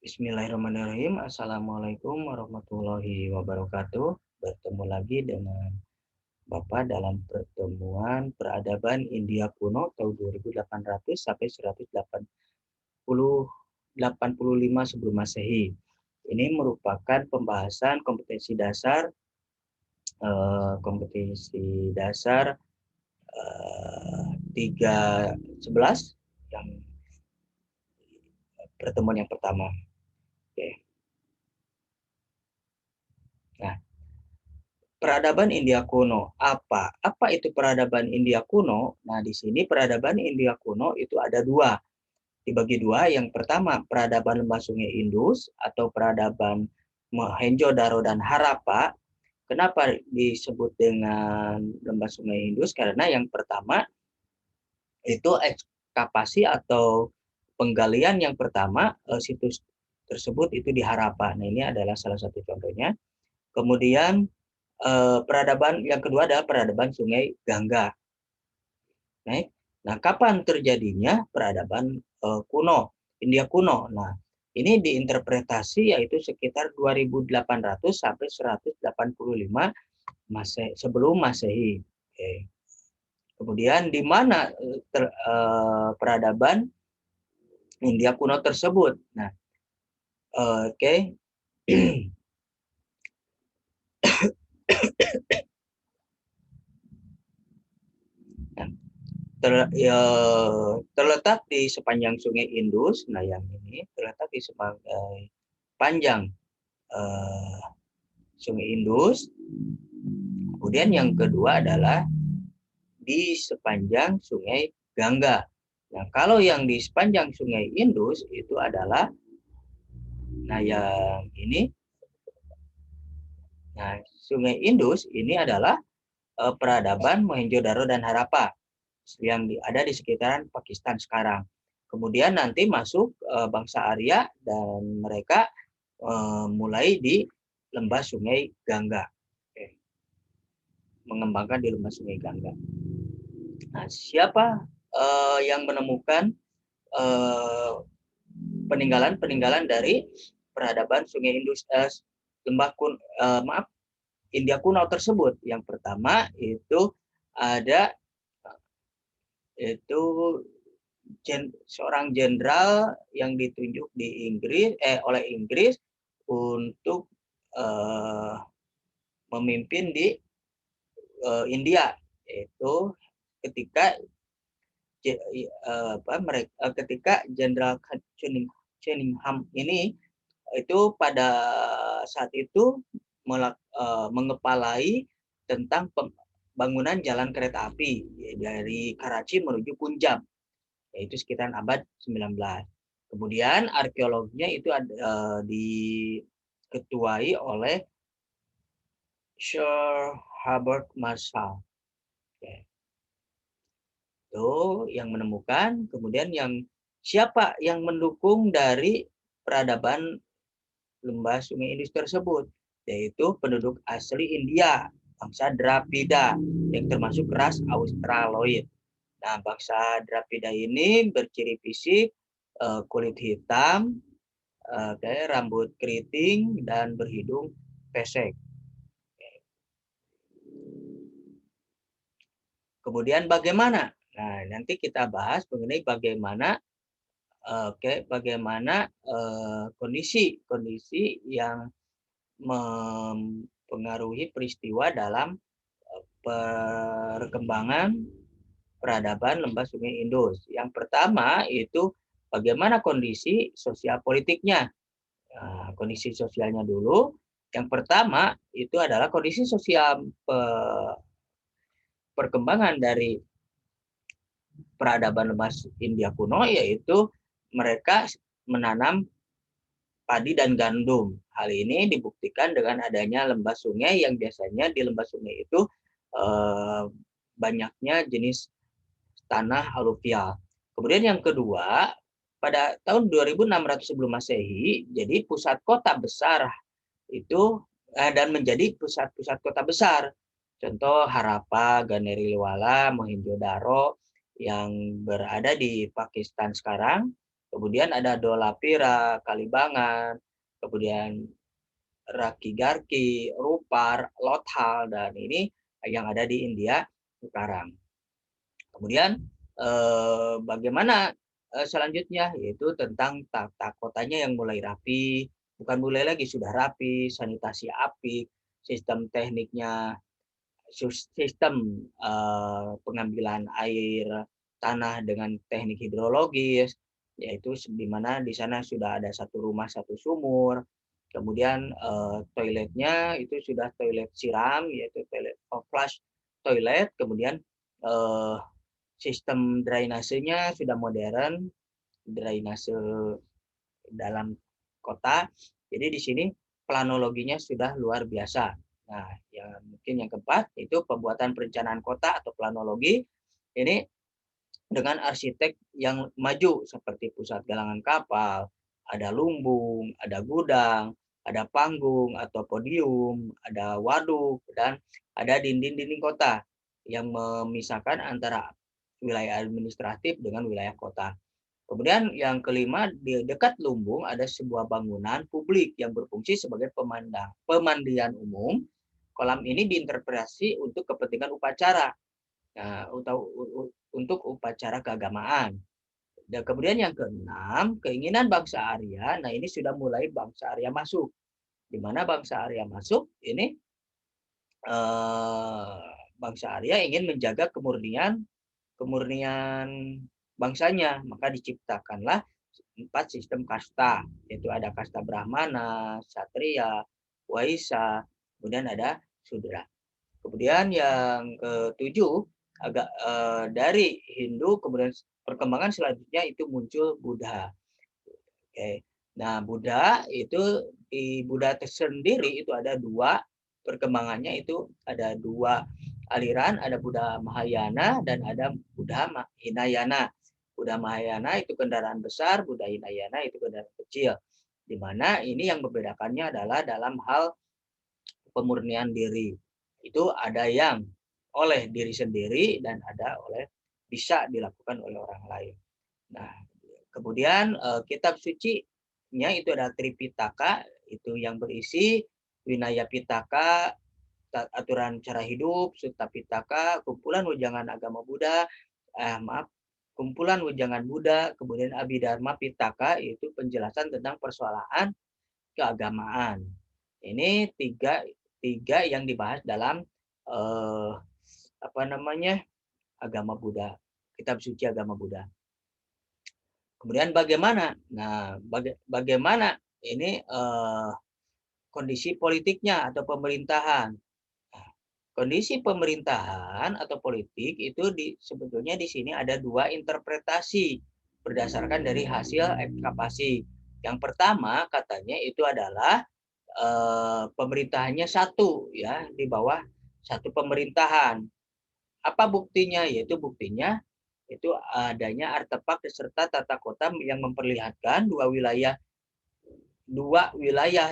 Bismillahirrahmanirrahim. Assalamualaikum warahmatullahi wabarakatuh. Bertemu lagi dengan Bapak dalam pertemuan peradaban India kuno tahun 2800 sampai 185 sebelum Masehi. Ini merupakan pembahasan kompetensi dasar eh, kompetensi dasar 311 yang pertemuan yang pertama. Oke. Nah, peradaban India kuno. Apa itu peradaban India kuno? Nah, di sini peradaban India kuno itu ada dua. Dibagi dua. Yang pertama, peradaban lembah sungai Indus atau peradaban Mohenjo-daro dan Harappa. Kenapa disebut dengan lembah sungai Indus? Karena yang pertama itu ekskavasi atau penggalian yang pertama situs tersebut itu di Harappa. Nah, ini adalah salah satu contohnya. Kemudian peradaban yang kedua adalah peradaban Sungai Gangga. Nah, kapan terjadinya peradaban kuno, India kuno? Nah, ini diinterpretasi yaitu sekitar 2800 sampai 185 sebelum Masehi. Oke. Kemudian di mana peradaban India kuno tersebut? Nah, oke. Nah, terletak di sepanjang Sungai Indus. Nah, yang ini terletak di sepanjang Sungai Indus. Kemudian yang kedua adalah di sepanjang Sungai Gangga. Nah, kalau yang di sepanjang Sungai Indus itu adalah, nah yang ini, nah Sungai Indus ini adalah peradaban Mohenjo-daro dan Harappa yang ada di sekitaran Pakistan sekarang. Kemudian nanti masuk bangsa Arya dan mereka mulai di lembah Sungai Gangga. Oke. Mengembangkan di lembah Sungai Gangga. Nah, siapa yang menemukan peninggalan-peninggalan dari peradaban Sungai Indus, India kuno tersebut? Yang pertama itu ada itu seorang jenderal yang ditunjuk di Inggris oleh Inggris untuk memimpin di India, yaitu ketika ketika Jenderal Cunningham ini itu pada saat itu mengepalai tentang pembangunan jalan kereta api dari Karachi menuju Punjab, yaitu sekitar abad 19. Kemudian arkeologinya itu diketuai oleh Sir Herbert Marshall. Oke. Itu yang menemukan. Kemudian siapa yang mendukung dari peradaban lembah Sungai Indus tersebut? Yaitu penduduk asli India, bangsa Dravida, yang termasuk ras Australoid. Nah, bangsa Dravida ini berciri fisik kulit hitam, rambut keriting, dan berhidung pesek. Kemudian bagaimana? Nah, nanti kita bahas mengenai bagaimana kondisi yang mempengaruhi peristiwa dalam perkembangan peradaban lembah Sungai Indus. Yang pertama itu bagaimana kondisi sosial politiknya. Nah, kondisi sosialnya dulu. Yang pertama itu adalah kondisi sosial perkembangan dari peradaban lembah India kuno, yaitu mereka menanam padi dan gandum. Hal ini dibuktikan dengan adanya lembah sungai yang biasanya di lembah sungai itu banyaknya jenis tanah aluvial. Kemudian yang kedua, pada tahun 2600 sebelum Masehi, jadi pusat kota besar itu dan menjadi pusat-pusat kota besar. Contoh Harappa, Ganeriwala, Mohenjo-daro yang berada di Pakistan sekarang. Kemudian ada Dolapira, Kalibangan, kemudian Rakigarki, Rupar, Lothal, dan ini yang ada di India sekarang. Kemudian bagaimana selanjutnya, yaitu tentang tata kotanya yang mulai rapi, bukan mulai lagi, sudah rapi, sanitasi apik, sistem tekniknya, sistem pengambilan air tanah dengan teknik hidrologis, yaitu di mana di sana sudah ada satu rumah satu sumur. Kemudian toiletnya itu sudah toilet siram, yaitu toilet flush toilet. Kemudian eh, sistem drainasenya sudah modern, drainase dalam kota. Jadi di sini planologinya sudah luar biasa. Nah, yang mungkin yang keempat itu pembuatan perencanaan kota atau planologi. Ini dengan arsitek yang maju seperti pusat galangan kapal, ada lumbung, ada gudang, ada panggung atau podium, ada waduk, dan ada dinding-dinding kota yang memisahkan antara wilayah administratif dengan wilayah kota. Kemudian yang kelima, di dekat lumbung ada sebuah bangunan publik yang berfungsi sebagai pemandian umum. Kolam ini diinterpretasi untuk kepentingan upacara, nah, untuk upacara keagamaan. Dan kemudian yang keenam, keinginan bangsa Arya. Nah, ini sudah mulai bangsa Arya masuk. Di mana bangsa Arya masuk, ini bangsa Arya ingin menjaga kemurnian bangsanya, maka diciptakanlah 4 sistem kasta, yaitu ada kasta Brahmana, Satria, Waisa, kemudian ada Sudra. Kemudian yang ketujuh, agak dari Hindu, kemudian perkembangan selanjutnya itu muncul Buddha. Oke. Nah, Buddha itu, di Buddha tersendiri itu ada dua perkembangannya, itu ada dua aliran, ada Buddha Mahayana dan ada Buddha Hinayana. Buddha Mahayana itu kendaraan besar, Buddha Hinayana itu kendaraan kecil. Di mana ini yang membedakannya adalah dalam hal pemurnian diri. Itu ada yang oleh diri sendiri dan ada oleh bisa dilakukan oleh orang lain. Nah, kemudian kitab suci-nya itu ada Tripitaka, itu yang berisi Winaya Pitaka, aturan cara hidup, Sutta Pitaka, kumpulan wejangan agama Buddha, kumpulan wejangan Buddha, kemudian Abhidharma Pitaka, itu penjelasan tentang persoalan keagamaan. Ini tiga yang dibahas dalam agama Buddha, kitab suci agama Buddha. Kemudian bagaimana? Nah, bagaimana ini kondisi politiknya atau pemerintahan? Nah, kondisi pemerintahan atau politik itu sebetulnya di sini ada dua interpretasi berdasarkan dari hasil ekskavasi. Yang pertama katanya itu adalah pemerintahannya satu, ya, di bawah satu pemerintahan. Apa buktinya? Yaitu buktinya itu adanya artefak beserta tata kota yang memperlihatkan dua wilayah,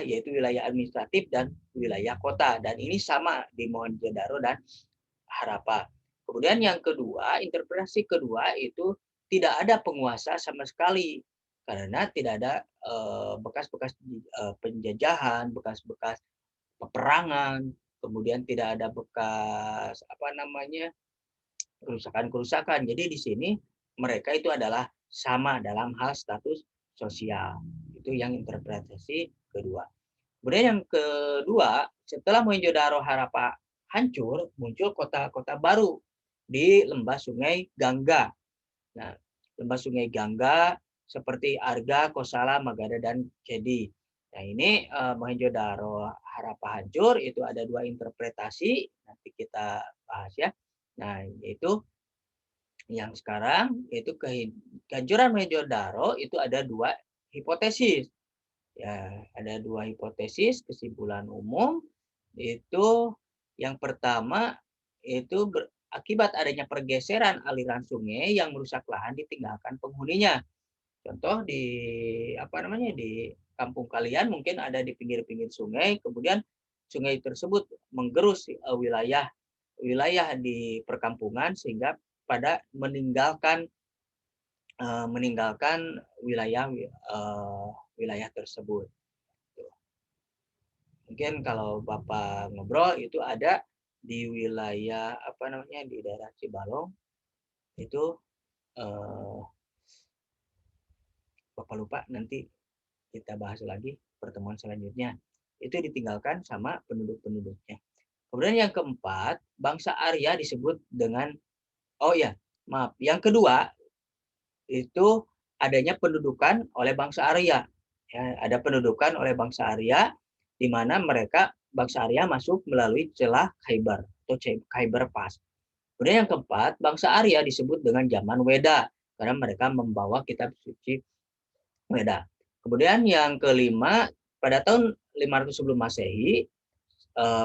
yaitu wilayah administratif dan wilayah kota, dan ini sama di Mohenjo-daro dan Harappa. Kemudian yang kedua, interpretasi kedua itu tidak ada penguasa sama sekali karena tidak ada bekas-bekas penjajahan, bekas-bekas peperangan, kemudian tidak ada bekas kerusakan-kerusakan. Jadi di sini mereka itu adalah sama dalam hal status sosial. Itu yang interpretasi kedua. Kemudian yang kedua, setelah Mohenjo-daro Harappa hancur, muncul kota-kota baru di lembah sungai Gangga. Nah, lembah sungai Gangga seperti Arga, Kosala, Magadha, dan Kedi. Nah, ini Mohenjo-daro Harappa hancur, itu ada dua interpretasi, nanti kita bahas ya. Nah, yaitu yang sekarang, yaitu kehancuran Mohenjo-daro itu ada dua hipotesis. Ya, ada dua hipotesis kesimpulan umum. Itu yang pertama itu akibat adanya pergeseran aliran sungai yang merusak lahan ditinggalkan penghuninya. Contoh di kampung kalian mungkin ada di pinggir-pinggir sungai, kemudian sungai tersebut menggerus wilayah di perkampungan sehingga pada meninggalkan meninggalkan wilayah wilayah tersebut. Mungkin kalau Bapak ngobrol itu ada di wilayah apa namanya di daerah Cibalong itu Bapak lupa, nanti kita bahas lagi pertemuan selanjutnya. Itu ditinggalkan sama penduduk-penduduknya. Kemudian yang keempat, bangsa Arya disebut dengan, oh ya, maaf, yang kedua itu adanya pendudukan oleh bangsa Arya. Ya, ada pendudukan oleh bangsa Arya di mana mereka bangsa Arya masuk melalui celah Khaybar atau Khaybar Pass. Kemudian yang keempat, bangsa Arya disebut dengan zaman Weda karena mereka membawa kitab suci Weda. Kemudian yang kelima, pada tahun 500 sebelum Masehi,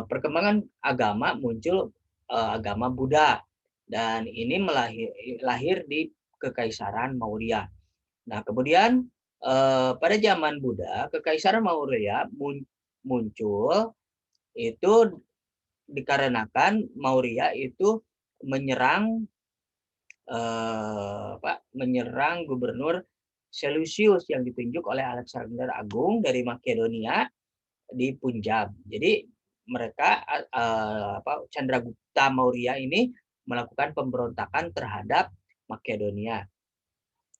perkembangan agama muncul agama Buddha dan ini lahir di Kekaisaran Maurya. Nah, kemudian pada zaman Buddha, Kekaisaran Maurya muncul itu dikarenakan Maurya itu menyerang menyerang gubernur Seleucus yang ditunjuk oleh Alexander Agung dari Makedonia di Punjab. Jadi mereka Chandragupta Maurya ini melakukan pemberontakan terhadap Makedonia.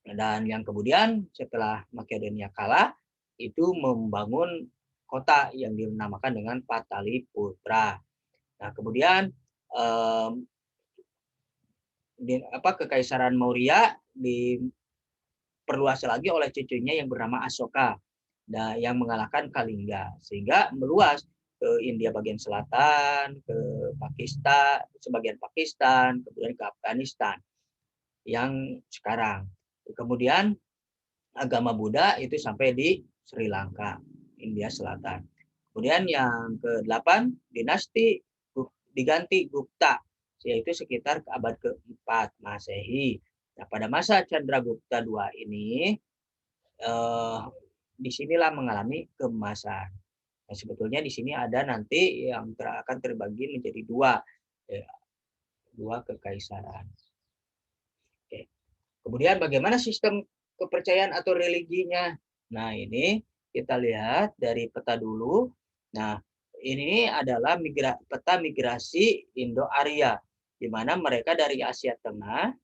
Dan yang kemudian setelah Makedonia kalah itu membangun kota yang dinamakan dengan Pataliputra. Nah, kemudian Kekaisaran Maurya diperluas lagi oleh cucunya yang bernama Asoka, yang mengalahkan Kalingga, sehingga meluas ke India bagian selatan, ke Pakistan, sebagian Pakistan, kemudian ke Afghanistan yang sekarang. Kemudian agama Buddha itu sampai di Sri Lanka, India Selatan. Kemudian yang ke-8, dinasti diganti Gupta, yaitu sekitar abad ke-4 Masehi. Nah, pada masa Chandragupta II ini, disinilah mengalami keemasan. Nah, sebetulnya di sini ada nanti yang akan terbagi menjadi dua kekaisaran. Oke. Kemudian bagaimana sistem kepercayaan atau religinya? Nah, ini kita lihat dari peta dulu. Nah, ini adalah peta migrasi Indo-Arya, di mana mereka dari Asia Tengah,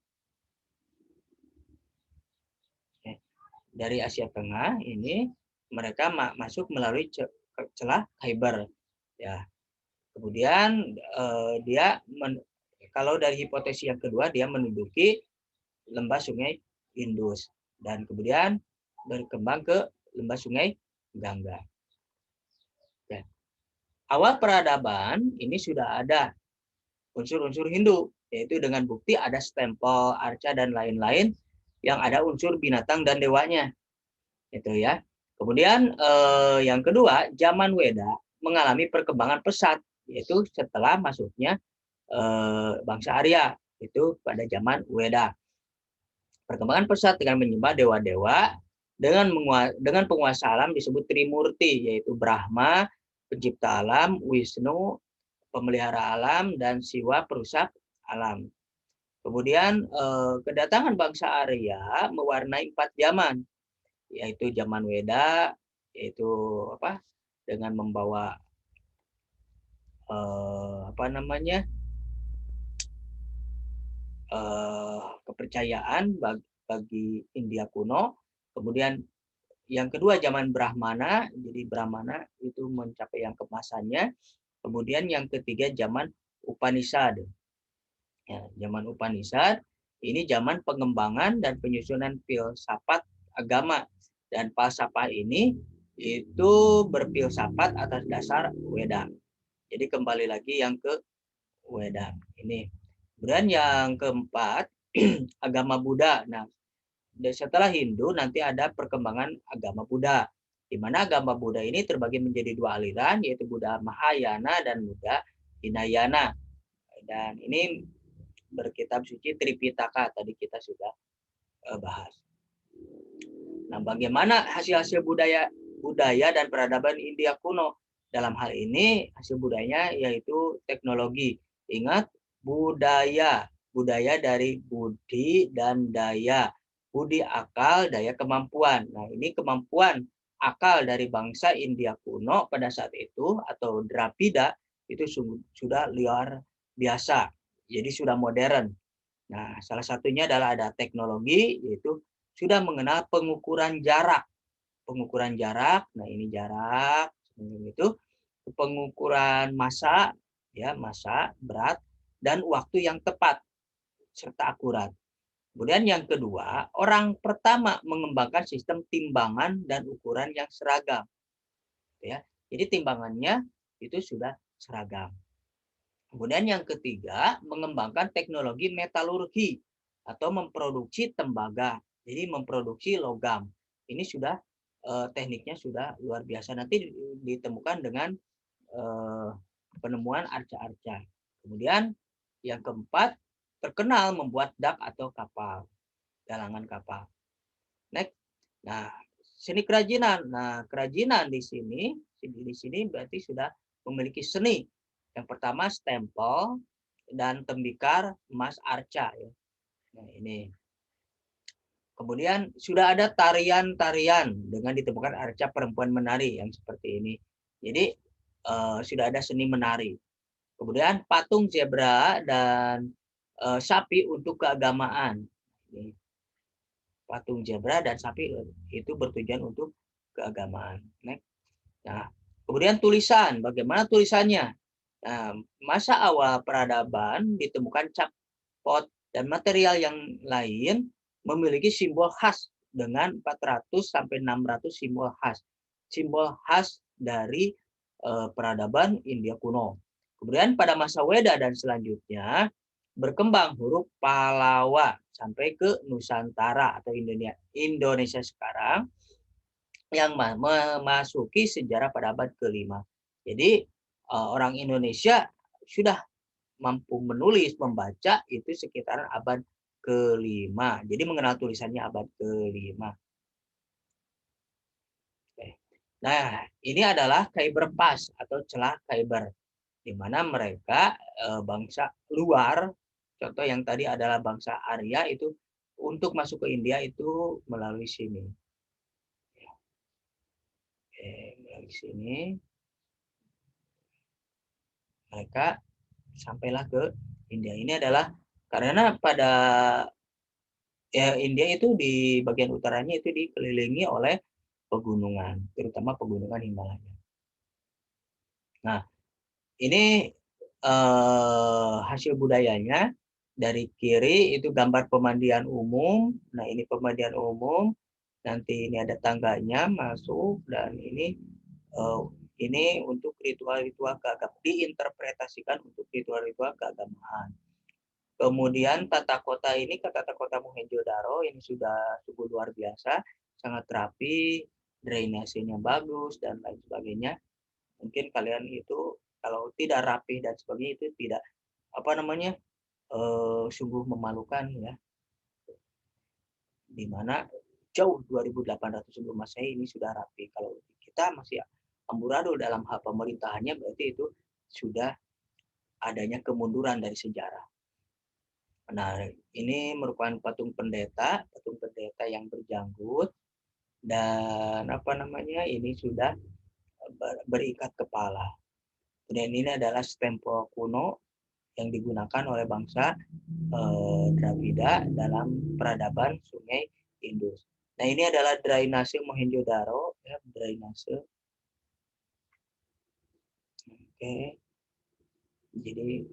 ini mereka masuk melalui celah Khaybar. Ya. Kemudian kalau dari hipotesis yang kedua, dia menduduki lembah sungai Indus dan kemudian berkembang ke lembah sungai Gangga. Ya. Awal peradaban ini sudah ada unsur-unsur Hindu, yaitu dengan bukti ada stempel, arca dan lain-lain yang ada unsur binatang dan dewanya. Itu ya. Kemudian yang kedua, zaman Weda mengalami perkembangan pesat, yaitu setelah masuknya bangsa Arya itu pada zaman Weda. Perkembangan pesat dengan menyembah dewa-dewa dengan penguasa alam disebut Trimurti, yaitu Brahma, pencipta alam, Wisnu, pemelihara alam, dan Siwa, perusak alam. Kemudian kedatangan bangsa Arya mewarnai 4 zaman, yaitu zaman Weda, yaitu dengan membawa kepercayaan bagi India kuno. Kemudian yang kedua zaman Brahmana, jadi Brahmana itu mencapai yang kemasannya. Kemudian yang ketiga zaman Upanishad. Ya, zaman Upanishad ini zaman pengembangan dan penyusunan filsafat agama, dan falsafah ini itu berfilsafat atas dasar Weda. Jadi kembali lagi yang ke Weda ini. Kemudian yang keempat, agama Buddha. Nah, setelah Hindu nanti ada perkembangan agama Buddha, di mana agama Buddha ini terbagi menjadi 2 aliran, yaitu Buddha Mahayana dan Buddha Hinayana. Dan ini berkitab suci Tripitaka, tadi kita sudah bahas. Nah, bagaimana hasil-hasil budaya dan peradaban India kuno? Dalam hal ini hasil budayanya yaitu teknologi. Ingat, budaya dari budi dan daya. budi akal, daya kemampuan. Nah, ini kemampuan akal dari bangsa India kuno pada saat itu atau Dravida itu sudah luar biasa. Jadi sudah modern. Nah, salah satunya adalah ada teknologi, yaitu sudah mengenal pengukuran jarak. Pengukuran jarak, nah ini jarak, itu pengukuran massa, ya massa, berat, dan waktu yang tepat serta akurat. Kemudian yang kedua, orang pertama mengembangkan sistem timbangan dan ukuran yang seragam. Ya, jadi timbangannya itu sudah seragam. Kemudian yang ketiga, mengembangkan teknologi metalurgi atau memproduksi tembaga. Jadi memproduksi logam. Ini sudah tekniknya sudah luar biasa. Nanti ditemukan dengan penemuan arca-arca. Kemudian yang keempat, terkenal membuat dak atau kapal, galangan kapal. Next. Nah, seni kerajinan. Nah, kerajinan di sini berarti sudah memiliki seni. Yang pertama stempel dan tembikar emas arca ya. Nah, ini. Kemudian sudah ada tarian-tarian dengan ditemukan arca perempuan menari yang seperti ini. Jadi sudah ada seni menari. Kemudian patung zebra dan sapi untuk keagamaan. Ini. Patung zebra dan sapi itu bertujuan untuk keagamaan. Nah, kemudian tulisan, bagaimana tulisannya? Nah, masa awal peradaban ditemukan cap pot dan material yang lain memiliki simbol khas dengan 400 sampai 600 simbol khas. Simbol khas dari peradaban India kuno. Kemudian pada masa Weda dan selanjutnya berkembang huruf Pallawa sampai ke Nusantara atau Indonesia sekarang yang memasuki sejarah pada abad ke-5. Jadi orang Indonesia sudah mampu menulis, membaca itu sekitar abad ke-5. Jadi mengenal tulisannya abad ke-5. Nah, ini adalah Khyber Pass atau celah Khyber, di mana mereka bangsa luar, contoh yang tadi adalah bangsa Arya itu untuk masuk ke India itu melalui sini. Oke, melalui sini mereka sampailah ke India. Ini adalah karena pada India itu di bagian utaranya itu dikelilingi oleh pegunungan, terutama pegunungan Himalaya. Nah, ini hasil budayanya. Dari kiri itu gambar pemandian umum. Nah, ini pemandian umum. Nanti ini ada tangganya masuk dan ini untuk ritual-ritual keagamaan, diinterpretasikan untuk ritual-ritual keagamaan. Kemudian tata kota ini ke tata kota Mohenjo-daro ini sudah cukup luar biasa, sangat rapi, drainasenya bagus dan lain sebagainya. Mungkin kalian itu kalau tidak rapi dan sebagainya itu tidak sungguh memalukan ya. Di mana jauh 2800 sebelum Masehi ini sudah rapi. Kalau kita masih amburadul dalam hal pemerintahannya berarti itu sudah adanya kemunduran dari sejarah. Nah, ini merupakan patung pendeta yang berjanggut dan ini sudah berikat kepala. Dan ini adalah stempel kuno yang digunakan oleh bangsa Dravida dalam peradaban Sungai Indus. Nah, ini adalah drainase Mohenjo-daro, ya, drainase. Oke. Jadi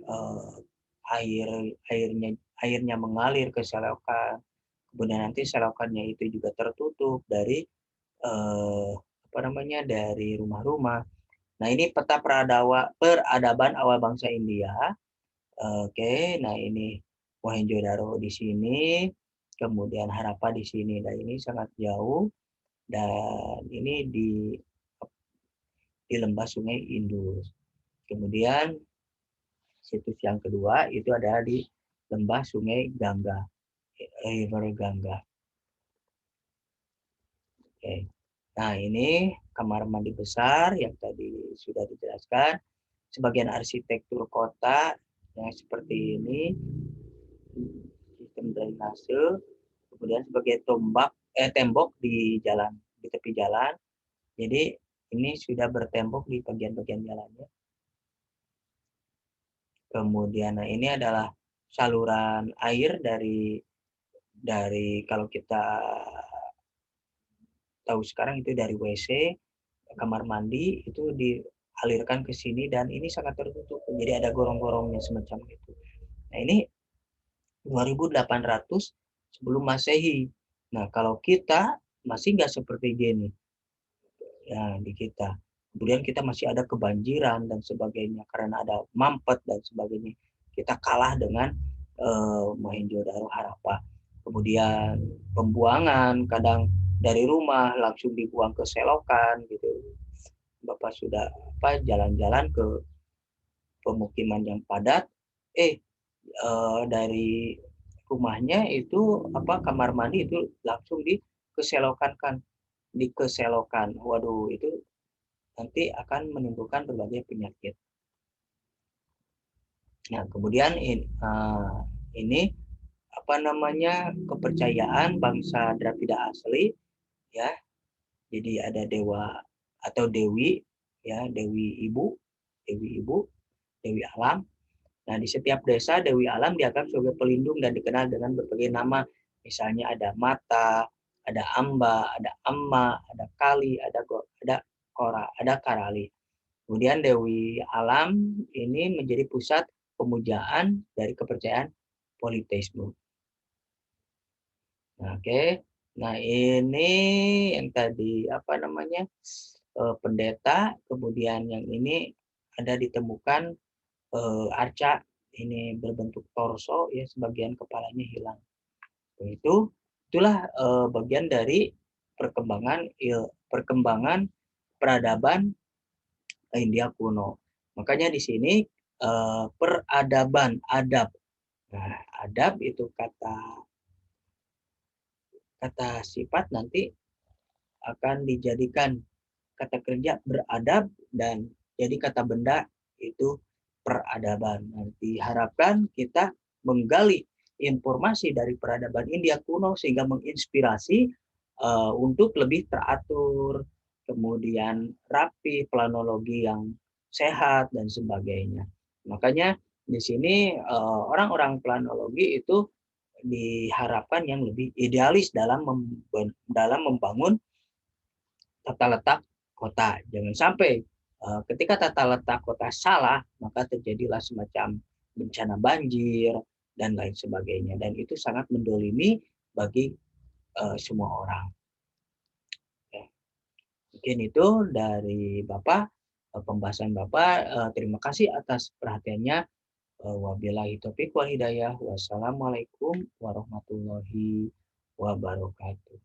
airnya mengalir ke selokan. Kemudian nanti selokannya itu juga tertutup dari dari rumah-rumah. Nah, ini peta peradaban awal bangsa India. Oke, nah ini Mohenjo-daro di sini, kemudian Harappa di sini. Dan ini sangat jauh dan ini di lembah Sungai Indus. Kemudian situs yang kedua itu adalah di lembah Sungai Gangga, River Gangga. Oke. Nah, ini kamar mandi besar yang tadi sudah dijelaskan. Sebagian arsitektur kota yang seperti ini, sistem drainase, kemudian sebagai tembok di jalan, di tepi jalan. Jadi ini sudah bertembok di bagian-bagian jalannya. Kemudian nah ini adalah saluran air dari kalau kita tahu sekarang itu dari WC, kamar mandi itu dialirkan ke sini dan ini sangat tertutup. Jadi ada gorong-gorongnya semacam itu. Nah, ini 2800 sebelum Masehi. Nah, kalau kita masih nggak seperti gini ya di kita. Kemudian kita masih ada kebanjiran dan sebagainya karena ada mampet dan sebagainya. Kita kalah dengan Mohenjo-daro Harappa. Kemudian pembuangan kadang dari rumah langsung dibuang ke selokan gitu. Bapak sudah jalan-jalan ke pemukiman yang padat, dari rumahnya itu kamar mandi itu langsung dikeselokan. Waduh, itu nanti akan menimbulkan berbagai penyakit. Nah, kemudian ini kepercayaan bangsa Dravida asli ya. Jadi ada dewa atau dewi ya, dewi ibu, dewi alam. Nah, di setiap desa dewi alam dianggap sebagai pelindung dan dikenal dengan berbagai nama. Misalnya ada Mata, ada Amba, ada Amma, ada Kali, ada Kora, ada Karali. Kemudian Dewi Alam ini menjadi pusat pemujaan dari kepercayaan politeisme. Nah, oke. Nah, ini yang tadi pendeta, kemudian yang ini ada ditemukan arca ini berbentuk torso ya, sebagian kepalanya hilang. Itulah bagian dari perkembangan peradaban India kuno. Makanya di sini peradaban, adab. Nah, adab itu kata sifat nanti akan dijadikan kata kerja beradab dan jadi kata benda itu peradaban. Nanti harapkan kita menggali informasi dari peradaban India kuno sehingga menginspirasi untuk lebih teratur, kemudian rapi, planologi yang sehat dan sebagainya. Makanya di sini orang-orang planologi itu diharapkan yang lebih idealis dalam membangun tata letak kota. Jangan sampai ketika tata letak kota salah, maka terjadilah semacam bencana banjir dan lain sebagainya. Dan itu sangat mendolimi bagi semua orang. Ya. Mungkin itu dari Bapak, pembahasan Bapak. Terima kasih atas perhatiannya. Wabillahi taufiq wal hidayah. Wassalamualaikum warahmatullahi wabarakatuh.